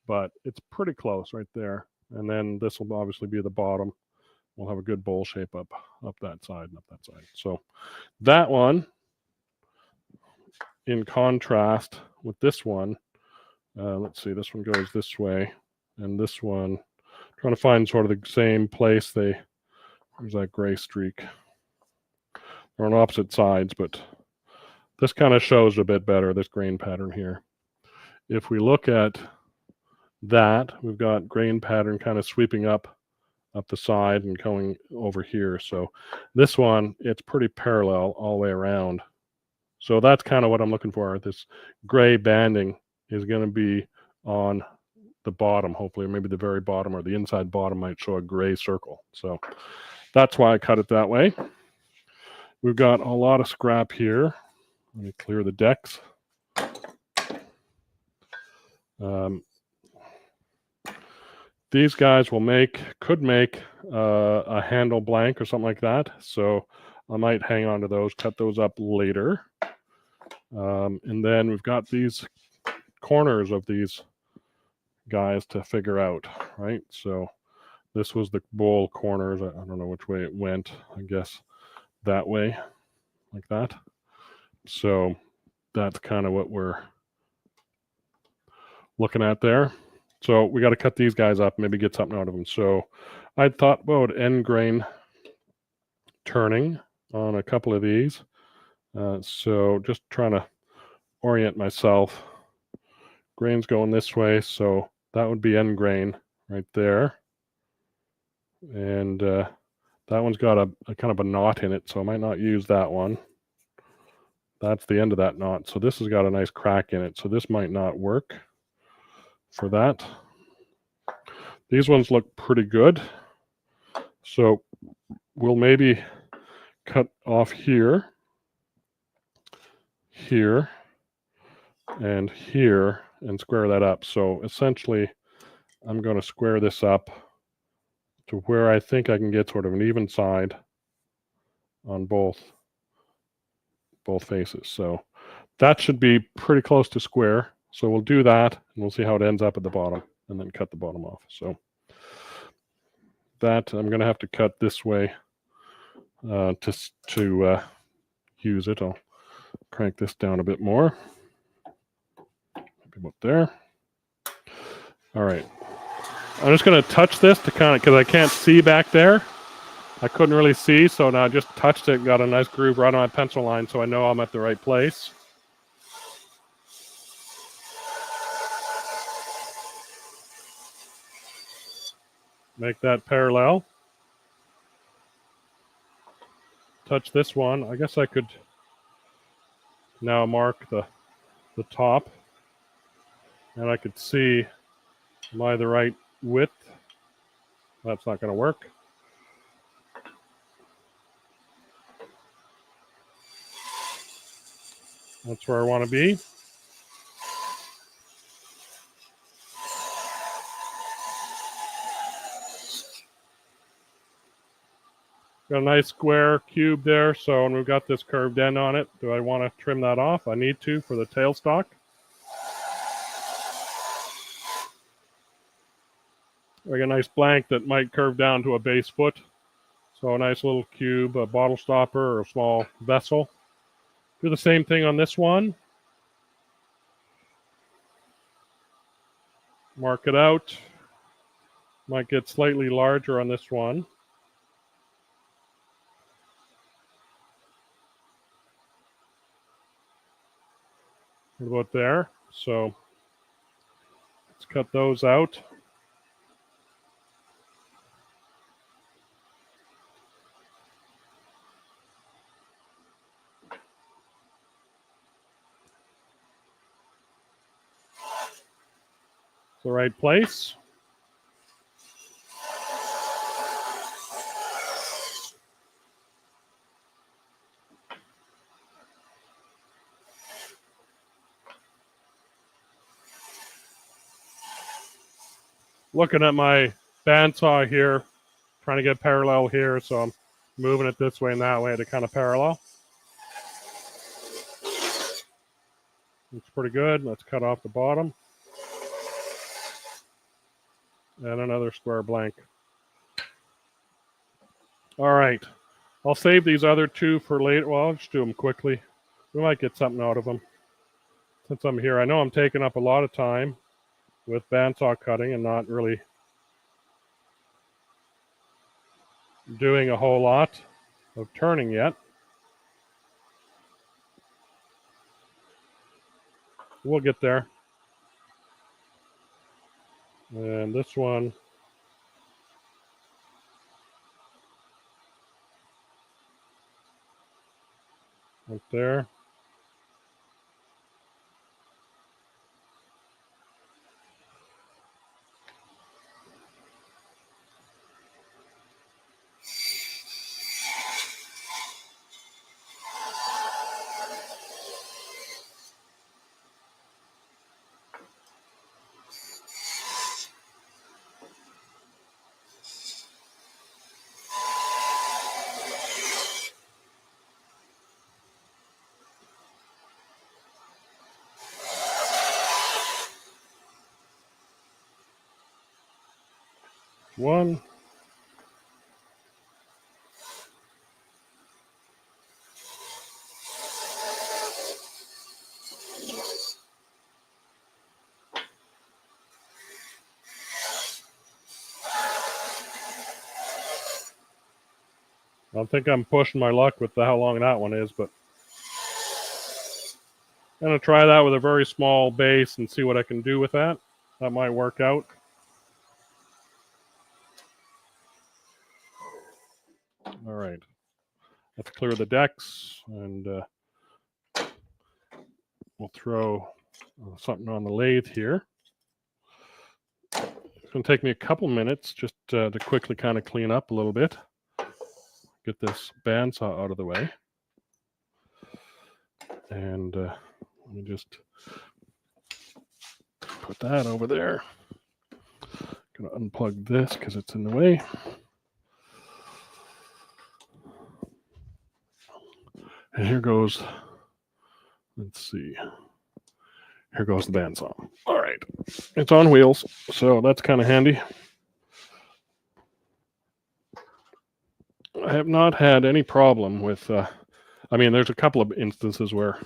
but it's pretty close right there. And then this will obviously be the bottom. We'll have a good bowl shape up that side and up that side. So that one, in contrast with this one, let's see, this one goes this way, and this one, trying to find sort of the same place. There's that gray streak. They're on opposite sides, but this kind of shows a bit better, this grain pattern here. If we look at that, we've got grain pattern kind of sweeping up the side and going over here. So this one, it's pretty parallel all the way around. So that's kind of what I'm looking for. This gray banding is going to be on the bottom, hopefully, or maybe the very bottom, or the inside bottom might show a gray circle. So that's why I cut it that way. We've got a lot of scrap here. Let me clear the decks. These guys could make a handle blank or something like that. So I might hang on to those, cut those up later. And then we've got these corners of these guys to figure out, right? So this was the bowl corners. I don't know which way it went. I guess that way, like that. So that's kind of what we're looking at there. So we got to cut these guys up, maybe get something out of them. So I thought about end grain turning on a couple of these. So just trying to orient myself. Grain's going this way, so that would be end grain right there. And that one's got a kind of a knot in it, so I might not use that one. That's the end of that knot. So this has got a nice crack in it, so this might not work for that. These ones look pretty good. So we'll maybe cut off here, here, and here, and square that up. So essentially, I'm going to square this up to where I think I can get sort of an even side on both faces. So that should be pretty close to square. So we'll do that, and we'll see how it ends up at the bottom, and then cut the bottom off. So that I'm going to have to cut this way to use it. I'll crank this down a bit more. Maybe about there. All right. I'm just going to touch this to kind of, because I can't see back there. I couldn't really see, so now I just touched it, got a nice groove right on my pencil line, so I know I'm at the right place. Make that parallel. Touch this one. I guess I could now mark the top, and I could see, am I the right width? That's not going to work. That's where I want to be. Got a nice square cube there, so and we've got this curved end on it. Do I want to trim that off? I need to for the tailstock. We got a nice blank that might curve down to a base foot. So a nice little cube, a bottle stopper or a small vessel. Do the same thing on this one. Mark it out. Might get slightly larger on this one. about there. So let's cut those out. The right place. Looking at my bandsaw here, trying to get parallel here, so I'm moving it this way and that way to kind of parallel. Looks pretty good. Let's cut off the bottom. And another square blank. All right. I'll save these other two for later. Well, I'll just do them quickly. We might get something out of them. Since I'm here, I know I'm taking up a lot of time with bandsaw cutting and not really doing a whole lot of turning yet. We'll get there. And this one, right there. One. I don't think I'm pushing my luck with how long that one is, but I'm going to try that with a very small base and see what I can do with that. That might work out. All right. Let's clear the decks, and we'll throw something on the lathe here. It's going to take me a couple minutes just to quickly kind of clean up a little bit. Get this bandsaw out of the way. And let me just put that over there. Going to unplug this because it's in the way. And here goes, let's see. Here goes the bandsaw. All right. It's on wheels, so that's kind of handy. I have not had any problem with, I mean, there's a couple of instances where,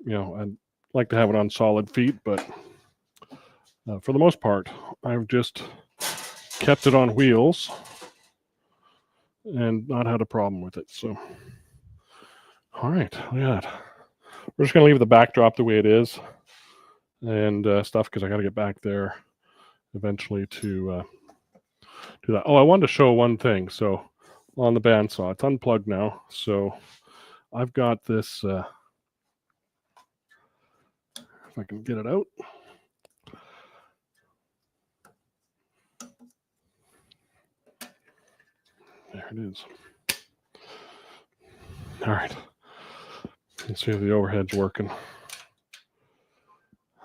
you know, I'd like to have it on solid feet, but for the most part, I've just kept it on wheels and not had a problem with it. So, all right, look at that. We're just going to leave the backdrop the way it is and stuff because I got to get back there eventually to do that. Oh, I wanted to show one thing. So on the bandsaw, it's unplugged now. So I've got this, if I can get it out. There it is. All right. Let's see if the overhead's working.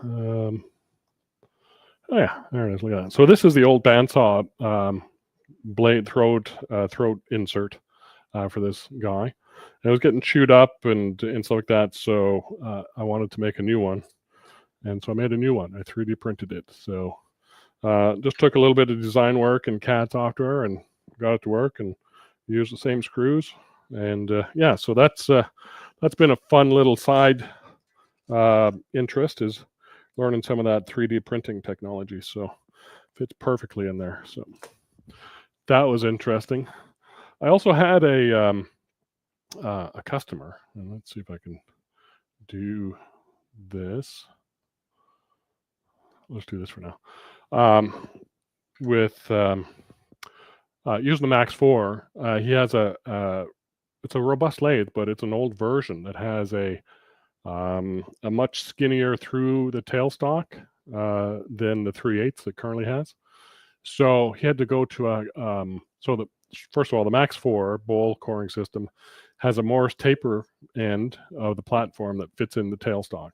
Oh yeah, there it is. Look at that. So this is the old bandsaw blade throat insert for this guy. And it was getting chewed up and stuff like that. So I wanted to make a new one, and so I made a new one. I 3D printed it. So just took a little bit of design work and CAD software and got it to work and used the same screws. And yeah, so that's been a fun little side interest, is learning some of that 3D printing technology. So fits perfectly in there. So that was interesting. I also had a customer, and let's see if I can do this. let's do this for now. With using the Max 4, he has it's a robust lathe, but it's an old version that has a much skinnier through the tailstock than the 3/8 that currently has. So he had to go to first of all, the Max 4 bowl coring system has a Morse taper end of the platform that fits in the tailstock.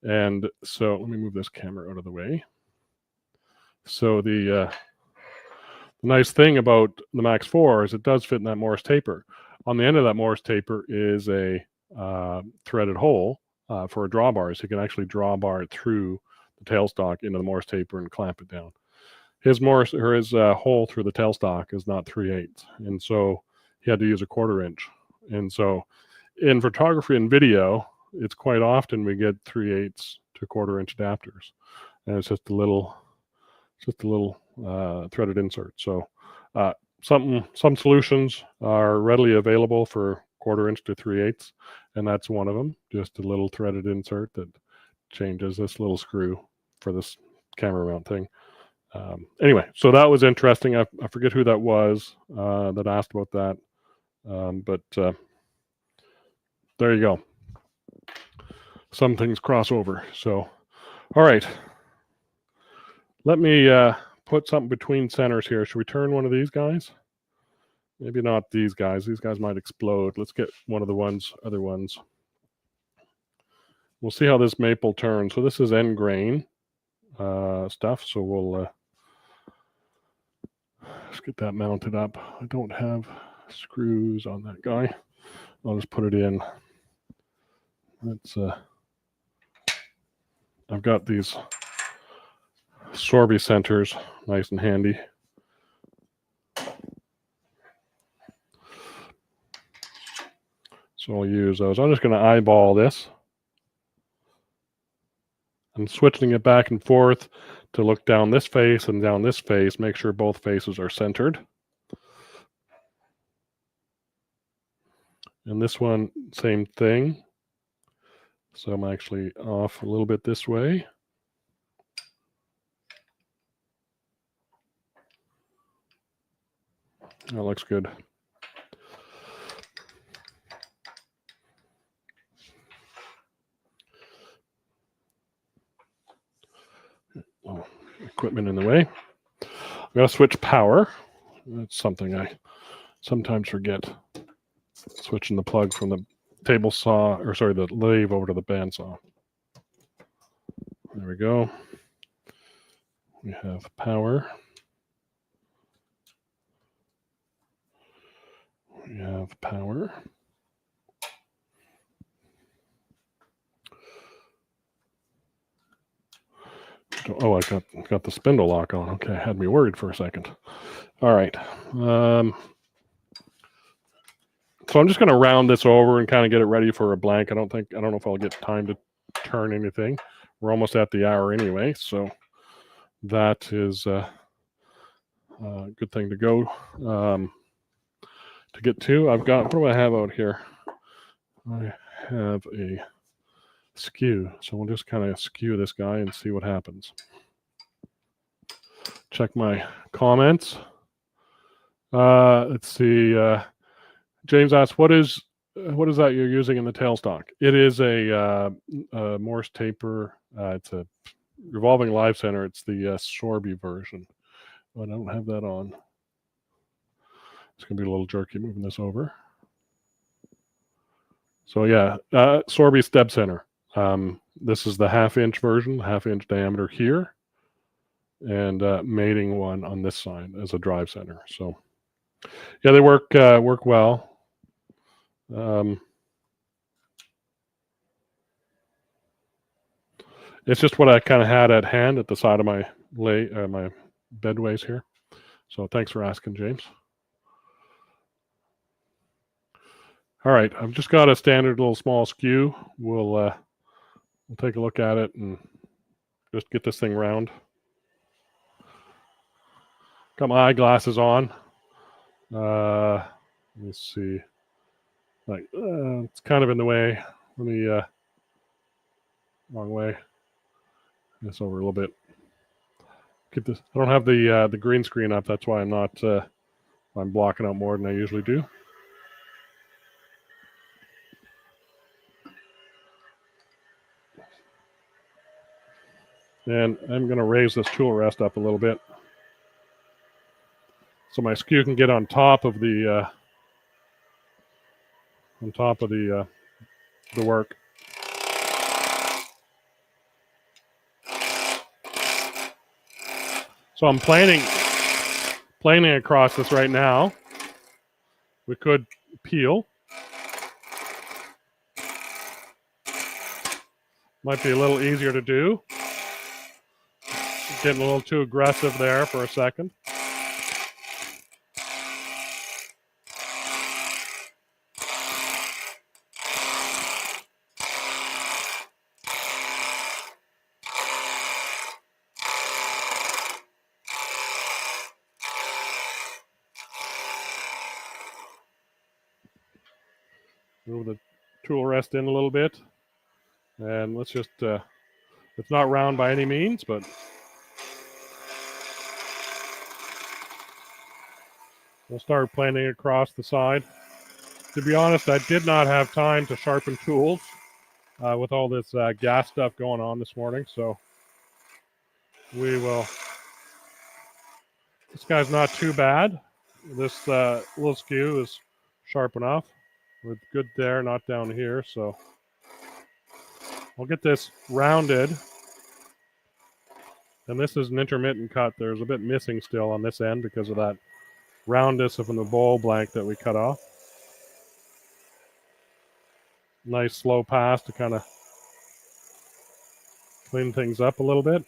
And so let me move this camera out of the way. So the nice thing about the Max 4 is it does fit in that Morse taper. On the end of that Morse taper is a threaded hole for a drawbar, so you can actually drawbar it through the tailstock into the Morse taper and clamp it down. His hole through the tailstock is not 3/8, and so he had to use a 1/4 inch. And so in photography and video, it's quite often we get 3/8 to 1/4 inch adapters, and it's just a little threaded insert. So some solutions are readily available for 1/4 inch to 3/8, and that's one of them. Just a little threaded insert that changes this little screw for this camera mount thing. Anyway, so that was interesting. I forget who that was that asked about that, but there you go. Some things cross over. So, all right. Let me put something between centers here. Should we turn one of these guys? Maybe not these guys. These guys might explode. Let's get one of the other ones. We'll see how this maple turns. So this is end grain stuff. So we'll let's get that mounted up. I don't have screws on that guy. I'll just put it in. Let's I've got these Sorby centers, nice and handy. So I'll use those. I'm just going to eyeball this. I'm switching it back and forth to look down this face and down this face, make sure both faces are centered. And this one, same thing. So I'm actually off a little bit this way. That looks good. Oh, equipment in the way. I'm going to switch power. That's something I sometimes forget. Switching the plug from the table saw, or sorry, the lathe over to the bandsaw. There we go. We have power. We have power. Oh, I got the spindle lock on. Okay, had me worried for a second. All right. So I'm just going to round this over and kind of get it ready for a blank. I don't know if I'll get time to turn anything. We're almost at the hour anyway, so that is a good thing to go to get to. I've got, what do I have out here? I have a skew, so we'll just kind of skew this guy and see what happens. Check my comments. Let's see. James asks, what is that you're using in the tailstock? It is a Morse taper. It's a revolving live center. It's the Sorby version. But I don't have that on. It's going to be a little jerky moving this over. So yeah, Sorby step center. This is the 1/2 inch version, 1/2 inch diameter here, and mating one on this side as a drive center. So yeah, they work well. It's just what I kind of had at hand at the side of my my bedways here. So thanks for asking, James. All right, I've just got a standard little small skew. We'll take a look at it and just get this thing round. Got my eyeglasses on. Let me see. Like it's kind of in the way. Let me wrong way. This over a little bit. get this. I don't have the green screen up. That's why I'm not. I'm blocking out more than I usually do. And I'm going to raise this tool rest up a little bit so my skew can get on top of the work. So I'm planing across this right now. We could peel. Might be a little easier to do. Getting a little too aggressive there for a second. Move the tool rest in a little bit. And let's just, it's not round by any means, but we'll start planing across the side. To be honest, I did not have time to sharpen tools with all this gas stuff going on this morning, so we will. This guy's not too bad. This little skew is sharp enough. We're good there, not down here, so I'll get this rounded. And this is an intermittent cut. There's a bit missing still on this end because of that roundness from the bowl blank that we cut off. Nice slow pass to kind of clean things up a little bit.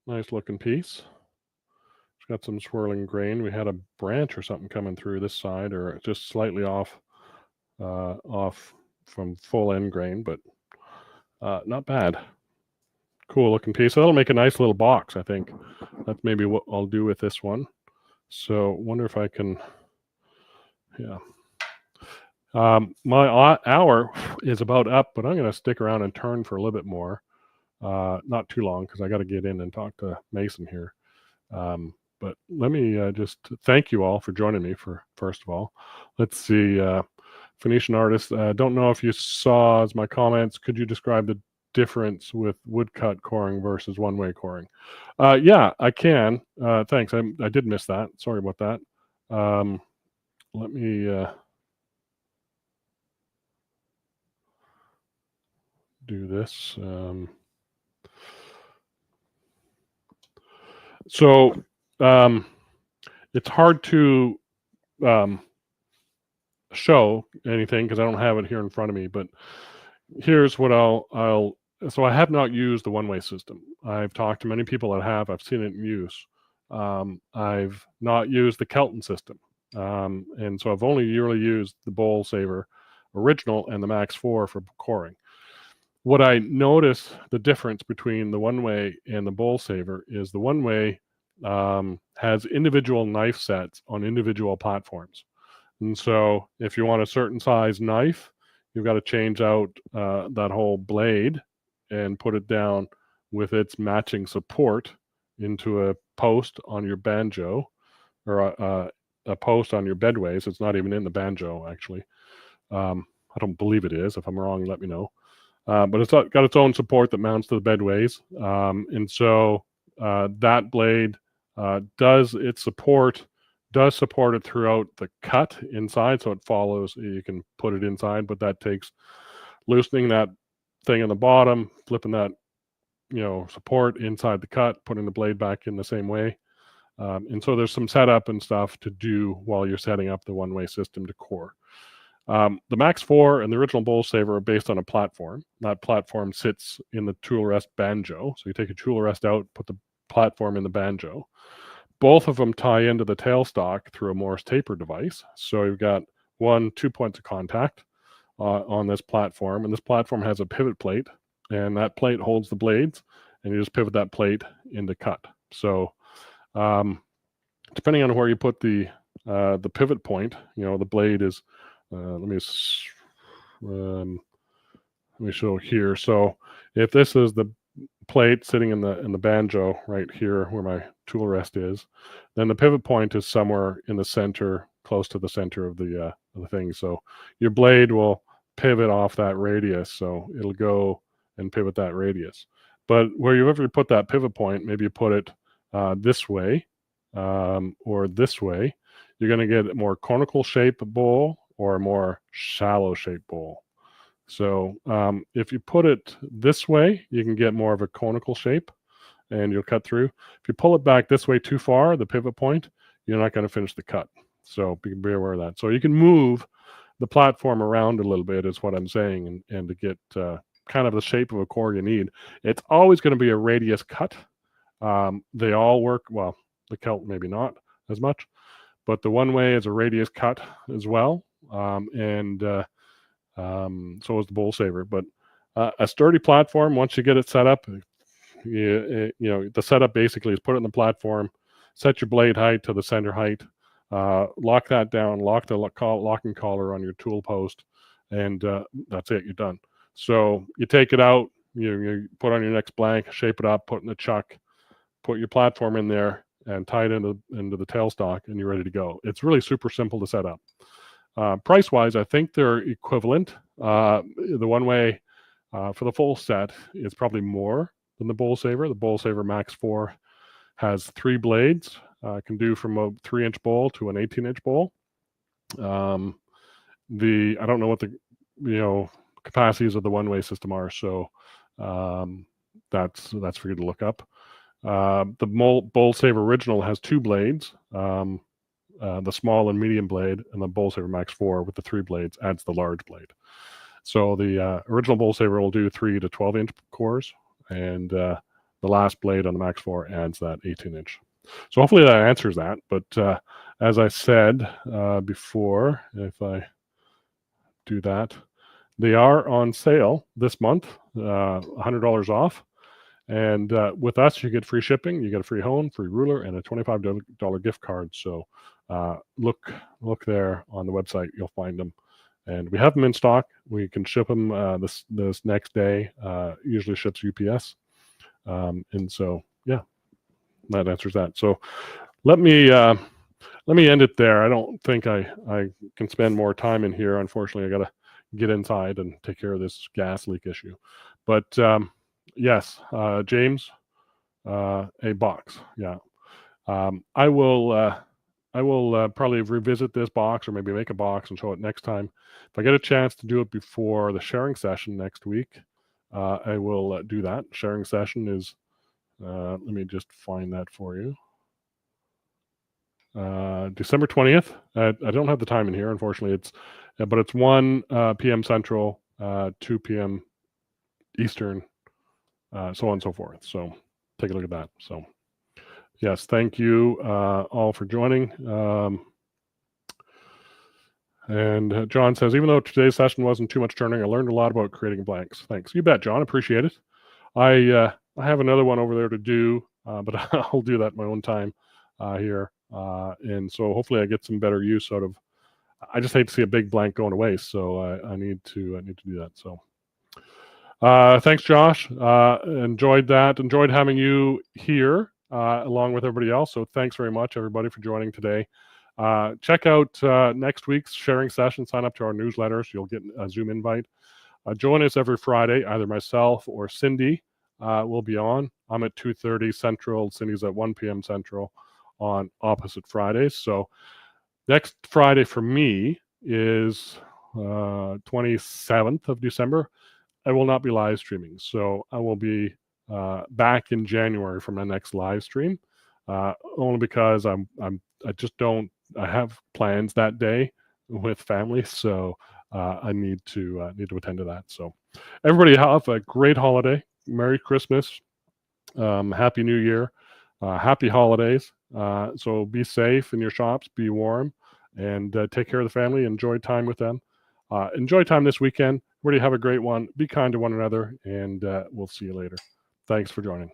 Nice looking piece. It's got some swirling grain. We had a branch or something coming through this side, or just slightly off from full end grain, but not bad. Cool looking piece. So that'll make a nice little box, I think. That's maybe what I'll do with this one. So wonder if I can, yeah. My hour is about up, but I'm going to stick around and turn for a little bit more. Not too long because I got to get in and talk to Mason here. But let me just thank you all for joining me first of all. Let's see. Phoenician artist. Don't know if you saw my comments. Could you describe the difference with woodcut coring versus one-way coring? Yeah, I can. Thanks. I did miss that. Sorry about that. Let me do this. So it's hard to show anything because I don't have it here in front of me, but here's what so I have not used the one-way system. I've talked to many people that have. I've seen it in use. I've not used the Kelton system. And so I've only really used the Bowl Saver original and the Max 4 for coring. What I notice the difference between the one-way and the Bowl Saver is the one-way has individual knife sets on individual platforms. And so if you want a certain size knife, you've got to change out that whole blade and put it down with its matching support into a post on your banjo, or a post on your bedways. It's not even in the banjo, actually. I don't believe it is. If I'm wrong, let me know. But it's got its own support that mounts to the bedways. And so that blade does support it throughout the cut inside, so it follows. You can put it inside, but that takes loosening that thing on the bottom, flipping that support inside the cut, putting the blade back in the same way. And so there's some setup and stuff to do while you're setting up the one-way system to core. The Max 4 and the original Bowl Saver are based on a platform. That platform sits in the tool rest banjo. So you take a tool rest out, put the platform in the banjo. Both of them tie into the tailstock through a Morse taper device. So you've got 2 points of contact on this platform, and this platform has a pivot plate, and that plate holds the blades, and you just pivot that plate into cut. So depending on where you put the pivot point, the blade is, let me show here. So if this is the plate sitting in the banjo right here where my tool rest is, then the pivot point is somewhere in the center, close to the center of the thing. So your blade will pivot off that radius, so it'll go and pivot that radius. But where you ever put that pivot point, maybe you put it this way or this way, you're going to get a more conical shape bowl or a more shallow shape bowl. So if you put it this way, you can get more of a conical shape and you'll cut through. If you pull it back this way too far, the pivot point, you're not going to finish the cut. So be aware of that. So you can move the platform around a little bit is what I'm saying, and to get kind of the shape of a core you need. It's always going to be a radius cut. They all work, well, the Celt maybe not as much, but the one way is a radius cut as well. So is the bowl saver. But a sturdy platform, once you get it set up, the setup basically is put it in the platform, set your blade height to the center height, lock that down, lock the locking collar on your tool post, and that's it, you're done. So you take it out, you put on your next blank, shape it up, put it in the chuck, put your platform in there, and tie it into the tailstock, and you're ready to go. It's really super simple to set up. Price-wise, I think they're equivalent. The one way for the full set is probably more than the bowl saver. The bowl saver Max 4 has 3 blades. Can do from a 3-inch bowl to an 18-inch bowl. I don't know what the capacities of the one-way system are, so that's for you to look up. The bowl saver original has 2 blades. The small and medium blade, and the bowl saver Max 4 with the 3 blades adds the large blade. So the original bowl saver will do 3 to 12-inch cores, and the last blade on the Max 4 adds that 18-inch. So hopefully that answers that. But as I said before, if I do that, they are on sale this month, $100 off. And with us, you get free shipping, you get a free hone, free ruler, and a $25 gift card. So look there on the website, you'll find them. And we have them in stock. We can ship them this next day. Usually ships UPS. And so, yeah, that answers that. So let me end it there. I don't think I can spend more time in here. Unfortunately, I got to get inside and take care of this gas leak issue. But yes, James, a box. Yeah. I will probably revisit this box, or maybe make a box and show it next time. If I get a chance to do it before the sharing session next week, I will do that. Sharing session is, let me just find that for you. December 20th. I don't have the time in here, unfortunately. But it's 1 p.m. Central, 2 p.m. Eastern, so on and so forth. So take a look at that. So yes, thank you all for joining. And John says, even though today's session wasn't too much turning, I learned a lot about creating blanks. Thanks. You bet, John. Appreciate it. I have another one over there to do, but I'll do that in my own time here. And so hopefully I get some better use out of. I just hate to see a big blank going to waste, so I need to do that. So thanks, Josh. Enjoyed that. Enjoyed having you here along with everybody else. So thanks very much, everybody, for joining today. Check out next week's sharing session. Sign up to our newsletters. You'll get a Zoom invite. Join us every Friday. Either myself or Cindy will be on. I'm at 2:30 Central. Cindy's at 1 p.m. Central on opposite Fridays. So next Friday for me is 27th of December. I will not be live streaming. So I will be back in January for my next live stream. Only because I have plans that day with family, so I need to attend to that. So everybody have a great holiday. Merry Christmas. Happy New Year. Happy holidays. So be safe in your shops, be warm, and take care of the family. Enjoy time with them. Enjoy time this weekend. Everybody have a great one. Be kind to one another, and we'll see you later. Thanks for joining.